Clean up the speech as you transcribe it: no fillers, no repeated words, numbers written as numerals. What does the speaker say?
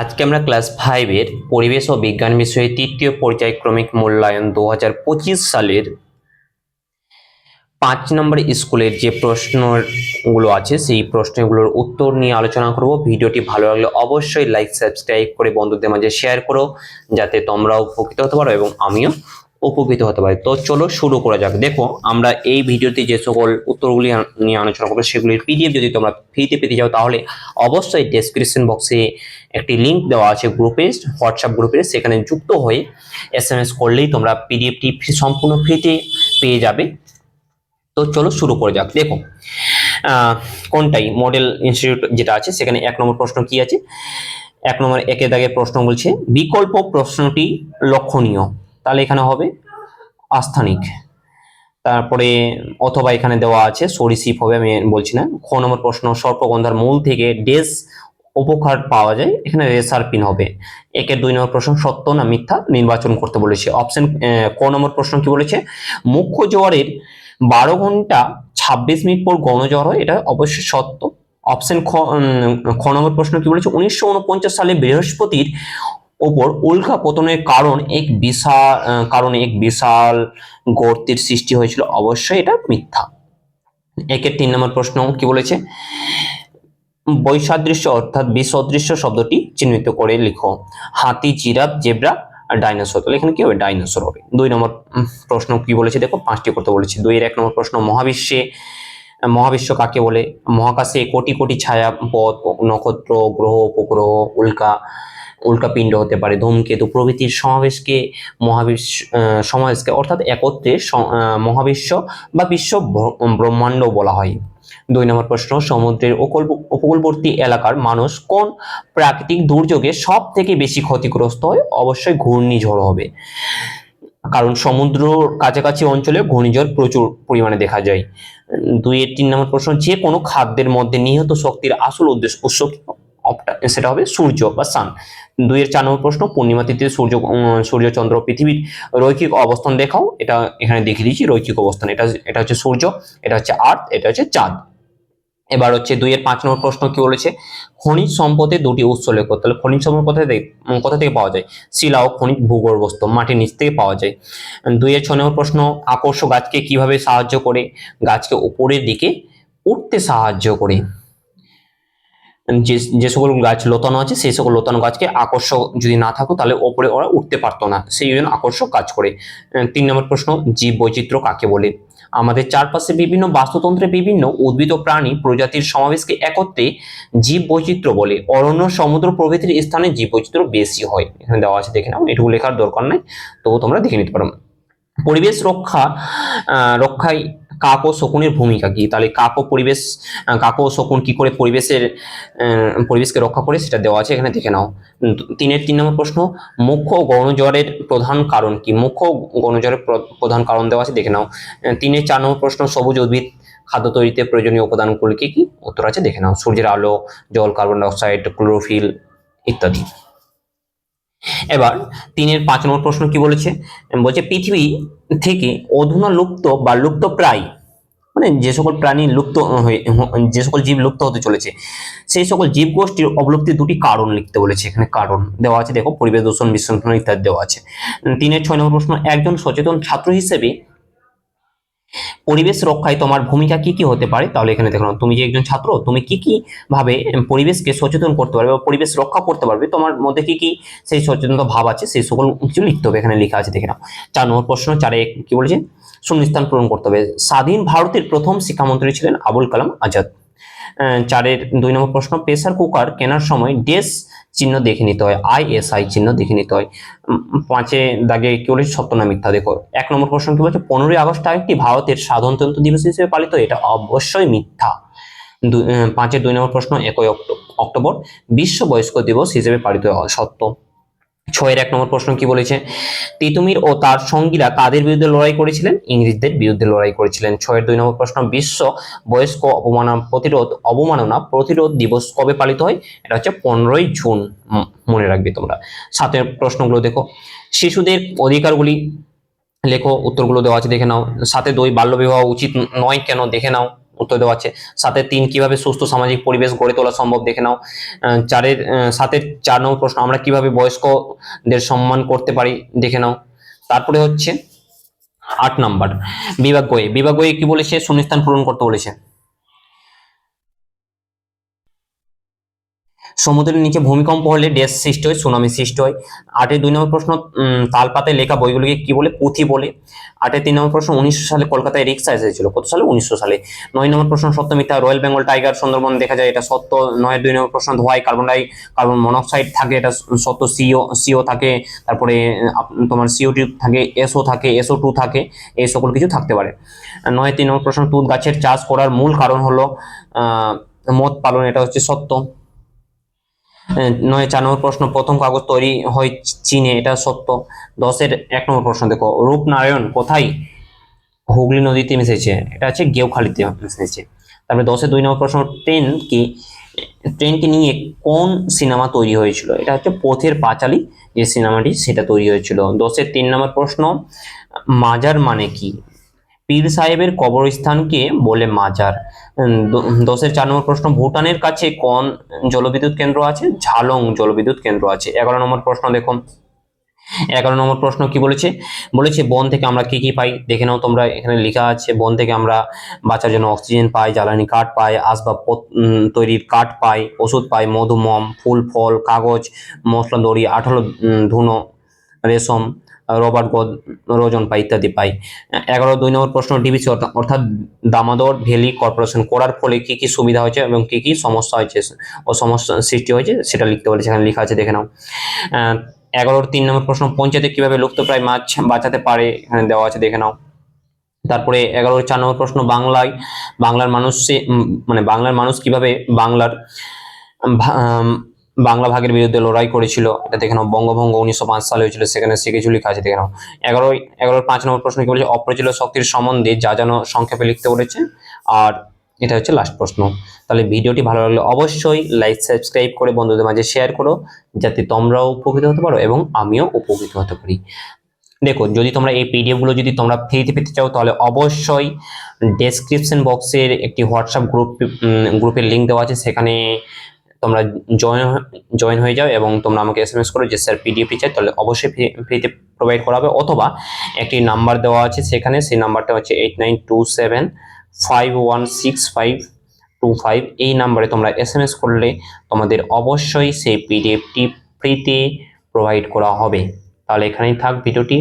আজকে আমরা ক্লাস 5-এর পরিবেশ ও বিজ্ঞান বিষয়ে তৃতীয় পর্যায়ক্রমিক মূল্যায়ন 2025 সালের 5 নম্বর স্কুলের যে প্রশ্নগুলো আছে সেই প্রশ্নগুলোর উত্তর নিয়ে আলোচনা করব। ভিডিওটি ভালো লাগলে অবশ্যই লাইক সাবস্ক্রাইব করে বন্ধুদের মাঝে শেয়ার করো, যাতে তোমরাও উপকৃত হতে পারো এবং আমিও উপকৃত হতে পারি। তো চলো শুরু করা যাক। দেখো, আমরা এই ভিডিওতে যে সকল উত্তরগুলি নিয়ে আলোচনা করবো সেগুলির পিডিএফ যদি তোমরা ফ্রিতে পেতে চাও তাহলে অবশ্যই ডেসক্রিপশন বক্সে একটি লিংক দেওয়া আছে গ্রুপে, হোয়াটসঅ্যাপ গ্রুপে, সেখানে যুক্ত হয়ে SMS করলেই তোমরা পিডিএফটি সম্পূর্ণ ফ্রিতে পেয়ে যাবে। তো চলো শুরু করে যাক। দেখো, কোনটাই মডেল ইনস্টিটিউট যেটা আছে সেখানে 1 নম্বর প্রশ্ন কি আছে, 1 নম্বর একের দাগের প্রশ্ন বলছে বিকল্প প্রশ্নটি লক্ষণীয়, তাহলে এখানে হবে আস্থানিক। তারপরে অথবা এখানে দেওয়া আছে সরীসৃপ হবে, আমি বলছি না। খ নম্বর প্রশ্ন সর্পগন্ধার মূল থেকে ডেস উপকার পাওয়া যায়, এখানে রেসারপিন হবে। একের 2 নম্বর প্রশ্ন সত্য না মিথ্যা নির্বাচন করতে বলেছে। অপশন ক নম্বর প্রশ্ন কি বলেছে, মুখ্য জোয়ারের 12 ঘন্টা 26 মিনিট পর গণজ্বর হয়, এটা অবশ্যই সত্য। অপশন খ নম্বর প্রশ্ন কি বলেছে, 1949 সালে বৃহস্পতির ওপর উল্কা পতনের কারণে এক বিশাল গর্তের সৃষ্টি হয়েছিল, অবশ্যই এটা মিথ্যা। একের 3 নম্বর প্রশ্ন কি বলেছে, বৈসাদৃশ্য অর্থাৎ বিসদৃশ্য শব্দটি চিহ্নিত করে লিখো। হাতি, জিরাফ, জেব্রা আর ডাইনোসর, তাহলে এখানে কি হবে, ডাইনোসর হবে। 2 নম্বর প্রশ্ন কি বলেছে, দেখো 5টি করতে বলেছে। 2-এর 1 নম্বর প্রশ্ন মহাবিশ্ব কাকে বলে? মহাকাশে কোটি কোটি ছায়াপথ, নক্ষত্র, গ্রহ, উপগ্রহ, উল্কাপিণ্ড হতে পারে, ধূমকেতু প্রভৃতির সমাবেশকে অর্থাৎ একত্রে মহাবিশ্ব বা বিশ্ব ব্রহ্মাণ্ড বলা হয়। 2 নম্বর প্রশ্ন সমুদ্রের উপকূলবর্তী এলাকার মানুষ কোন প্রাকৃতিক দুর্যোগে সব থেকে বেশি ক্ষতিগ্রস্ত হয়? অবশ্যই ঘূর্ণিঝড় হবে, কারণ সমুদ্র কাছাকাছি অঞ্চলে ঘূর্ণিঝড় প্রচুর পরিমাণে দেখা যায়। 2-এর 3 নম্বর প্রশ্ন যে কোনো খাদ্যের মধ্যে নিহিত শক্তির আসল উৎস সেটা হবে সূর্য বা সান। 2-এর 4 নম্বর প্রশ্ন পূর্ণিমা তিথিতে সূর্য চন্দ্র পৃথিবীর রৈখিক অবস্থান দেখাও, এটা এখানে দেখিয়ে দিয়েছি রৈখিক অবস্থান। এটা হচ্ছে সূর্য, এটা হচ্ছে আর্থ, এটা হচ্ছে চাঁদ। এবার হচ্ছে 2-এর 5 নম্বর প্রশ্ন কি বলেছে, খনিজ সম্পদের 2টি উৎস লেখো, তাহলে খনিজ সম্পদ কোথা থেকে পাওয়া যায়? শিলা ও খনিজ ভূগর্ভস্থ, মাটির নিচ থেকে পাওয়া যায়। 2-এর 6 নম্বর প্রশ্ন আকর্ষ গাছকে কিভাবে সাহায্য করে? গাছকে উপরের দিকে উঠতে সাহায্য করে। যে সকল গাছ লতানো আছে সেই সকল লতানো গাছকে আকর্ষক যদি না থাকতো তাহলে ওপরে ওরা উঠতে পারতো না, সেই জন্য আকর্ষক কাজ করে। 3 নম্বর প্রশ্ন জীব বৈচিত্র্য কাকে বলে? আমাদের চারপাশে বিভিন্ন বাস্তুতন্ত্রে বিভিন্ন উদ্ভিদ ও প্রাণী প্রজাতির সমাবেশকে একত্রে জীব বৈচিত্র্য বলে। অরণ্য, সমুদ্র প্রভৃতির স্থানে জীব বৈচিত্র্য বেশি হয়, এখানে দেওয়া আছে দেখে নাও, এটুকু লেখার দরকার নাই, তো তোমরা দেখে নিতে পারো। পরিবেশ রক্ষায় কাক ও শকুনের ভূমিকা কি? তাহলে কাক ও শকুন কি করে পরিবেশকে রক্ষা করে সেটা দেওয়া আছে, এখানে দেখে নাও। 3-এর 3 নম্বর প্রশ্ন মুখ্য গণজ্বরের প্রধান কারণ কি? মুখ্য গণজ্বরের প্রধান কারণ দেওয়া আছে, দেখে নাও। 3-এর 4 নম্বর প্রশ্ন সবুজ উদ্ভিদ খাদ্য তৈরিতে প্রয়োজনীয় উপাদানগুলি কি? উত্তর আছে দেখে নাও, সূর্যের আলো, জল, কার্বন ডাই অক্সাইড, ক্লোরোফিল ইত্যাদি। এবার 3-এর 5 নম্বর প্রশ্ন কি বলেছে, পৃথিবী থেকে অধুনা লুপ্ত বা লুপ্ত প্রায়, মানে যে সকল প্রাণী যে সকল জীব লুপ্ত হতে চলেছে সেই সকল জীব গোষ্ঠীর অবলুপ্তির 2টি কারণ লিখতে বলেছে, এখানে কারণ দেওয়া আছে, দেখো পরিবেশ দূষণ, বিশৃঙ্খলা ইত্যাদি দেওয়া আছে। 3-এর 6 নম্বর প্রশ্ন একজন সচেতন ছাত্র হিসেবে পরিবেশ রক্ষায় তোমার ভূমিকা কি কি হতে পারে? তাহলে এখানে দেখো তুমি যে একজন ছাত্র, তুমি কি কি ভাবে পরিবেশকে সচেতন করতে পারবে বা পরিবেশ রক্ষা করতে পারবে, তোমার মধ্যে কি কি সেই সচেতনতা ভাব আছে সেই সকল কিছু লিখতে হবে, এখানে লেখা আছে দেখে নাও। 4 নম্বর প্রশ্ন 4-এ কি বলেছে, শূন্যস্থান পূরণ করতে হবে। স্বাধীন ভারতের প্রথম শিক্ষামন্ত্রী ছিলেন আবুল কালাম আজাদ। 4-এর 2 নম্বর প্রশ্ন প্রেসার কুকার কেনার সময় ডেস চিহ্ন দেখে নিতে হয়, ISI চিহ্ন দেখে নিতে হয়। 5-এ দাগে কি বলেছে সত্য না মিথ্যা? দেখো 1 নম্বর প্রশ্ন কি বলছে 15ই আগস্ট একটি ভারতের সাধারণতন্ত্র দিবস হিসেবে পালিত, এটা অবশ্যই মিথ্যা। 5-এর 2 নম্বর প্রশ্ন 1 অক্টোবর বিশ্ব বয়স্ক দিবস হিসেবে পালিত হয়, সত্য। 6-এর 1 নম্বর প্রশ্ন কি বলেছে, তিতুমির ও তার সঙ্গীরা কাদের বিরুদ্ধে লড়াই করেছিলেন? ইংরেজদের বিরুদ্ধে লড়াই করেছিলেন। 6-এর 2 নম্বর প্রশ্ন বিশ্ব বয়স্ক অবমাননা প্রতিরোধ দিবস কবে পালিত হয়? এটা হচ্ছে 15ই জুন, মনে রাখবে তোমরা। 7-এর প্রশ্নগুলো দেখো, শিশুদের অধিকারগুলি লেখো, উত্তরগুলো দেওয়া আছে দেখে নাও। 7-এ 2 বাল্য বিবাহ উচিত নয় কেন? দেখে নাও। উত্তর দেওয়া আছে। 7-এর 3 কিভাবে সুস্থ সামাজিক পরিবেশ গড়ে তোলা সম্ভব দেখে নাও। 7-এর 4 নম্বর প্রশ্ন, আমরা কিভাবে বয়স্কদের সম্মান করতে পারি দেখে নাও। তারপরে হচ্ছে 8 নাম্বার বিভাগ গয়ে কি বলেছে, শূন্যস্থান পূরণ করতে বলেছে। সমুদ্রের নিচে ভূমিকম্প হলে ড্যাশ সৃষ্টি হয়, সুনামি সৃষ্টি হয়। 8-এর 2 নম্বর প্রশ্ন, তালপাতায় লেখা বইগুলিকে কি বলে, পুঁথি বলে। 8-এর 3 নম্বর প্রশ্ন, 1900 সালে কলকাতায় রিক্সা এসেছিল, কত সালে, 1900 সালে। 9 নম্বর প্রশ্ন, সত্য মিথ্যা, রয়্যাল বেঙ্গল টাইগার সুন্দরবন দেখা যায়, এটা সত্য। 9-এর 2 নম্বর প্রশ্ন, ধোঁয়ায় কার্বন মনোক্সাইড থাকে, এটা সত্য। সিও থাকে, তারপরে তোমার CO2 থাকে, SO থাকে, SO2 থাকে, এই সকল কিছু থাকতে পারে। 9-এর 3 নম্বর প্রশ্ন, তুঁত গাছের চাষ করার মূল কারণ হলো মদ পালন, এটা হচ্ছে সত্য। 9-এর 4 নম্বর প্রশ্ন, প্রথম কাগজ তৈরি হয় চীনে, এটা সত্য। 10-এর 1 নম্বর প্রশ্ন দেখো, রূপনারায়ণ কোথায়, হুগলি নদীতে মিশেছে, এটা হচ্ছে গেউখালীতে মিশেছে। তারপরে 10-এর 2 নম্বর প্রশ্ন, ট্রেনকে নিয়ে কোন সিনেমা তৈরি হয়েছিল, এটা হচ্ছে পথের পাঁচালী যে সিনেমাটি সেটা তৈরি হয়েছিল। 10-এর 3 নম্বর প্রশ্ন, মাজার মানে কি, পীর সাহেবের কবরস্থানকে বলে মাজার। 10-এর 4 নম্বর প্রশ্ন, ভুটানের কাছে কোন জলবিদ্যুৎ কেন্দ্র আছে, ঝালং জলবিদ্যুৎ কেন্দ্র আছে। 11 নম্বর প্রশ্ন দেখো, 11 নম্বর প্রশ্ন কি বলেছে, বন থেকে আমরা কি কি পাই দেখে নাও তোমরা। এখানে লেখা আছে, বন থেকে আমরা বাঁচার জন্য অক্সিজেন পাই, জ্বালানি কাঠ পাই, আসবাব তৈরির কাঠ পাই, ওষুধ পাই, মধু, মোম, ফুল ফল, কাগজ, মশলা, দড়ি, আঠালো, ধুনো, রেশম, রবার, রোজন পাই ইত্যাদি পাই। 11-2 নম্বর প্রশ্ন, ডিবিসি অর্থাৎ দামোদর ভ্যালি কর্পোরেশন করার ফলে কি কি সুবিধা হয়েছে এবং কি কি সমস্যা হয়েছে ও সমস্যা সৃষ্টি হয়েছে সেটা লিখতে বলেছে, এখানে লেখা আছে দেখে নাও। 11-র 3 নম্বর প্রশ্ন, পঞ্চায়েতে কিভাবে লুপ্তপ্রায় মাছ বাঁচাতে পারে, এখানে দেওয়া আছে দেখে নাও। তারপরে 11-র 4 নম্বর প্রশ্ন, বাংলার মানুষ কিভাবে বাংলা ভাগের বিরুদ্ধে লড়াই করেছিল, এটা দেখে নাও। বঙ্গভঙ্গ 1905 সালে হয়েছিল, সেখানে সে কিছু লেখা আছে দেখে নাও। 11-র 5 নম্বর প্রশ্ন কি বলেছে, অপ্রজ্বলিত শক্তির সম্বন্ধে যা জানো সংক্ষেপে লিখতে বলেছে। আর এটা হচ্ছে লাস্ট প্রশ্ন। তাহলে ভিডিওটি ভালো লাগলে অবশ্যই লাইক সাবস্ক্রাইব করে বন্ধুদের মাঝে শেয়ার করো, যাতে তোমরাও উপকৃত হতে পারো এবং আমিও উপকৃত হতে পারি। দেখো, যদি তোমরা এই পিডিএফ গুলো যদি তোমরা ফ্রিতে পেতে চাও, তাহলে অবশ্যই ডেসক্রিপশন বক্সের একটি হোয়াটসঅ্যাপ গ্রুপের লিঙ্ক দেওয়া আছে, সেখানে তোমরা জয়েন হয়ে যাও এবং তোমরা আমাকে SMS করো যে স্যার পিডিএফটি চাই, তাহলে অবশ্যই ফ্রিতে প্রোভাইড করা হবে। অথবা একটি নাম্বার দেওয়া আছে সেখানে, সেই নাম্বারটা হচ্ছে 8927516525। এই নাম্বারে তোমরা SMS করলে তোমাদের অবশ্যই সেই পিডিএফটি ফ্রিতে প্রোভাইড করা হবে। তাহলে এখানেই থাক ভিডিওটি।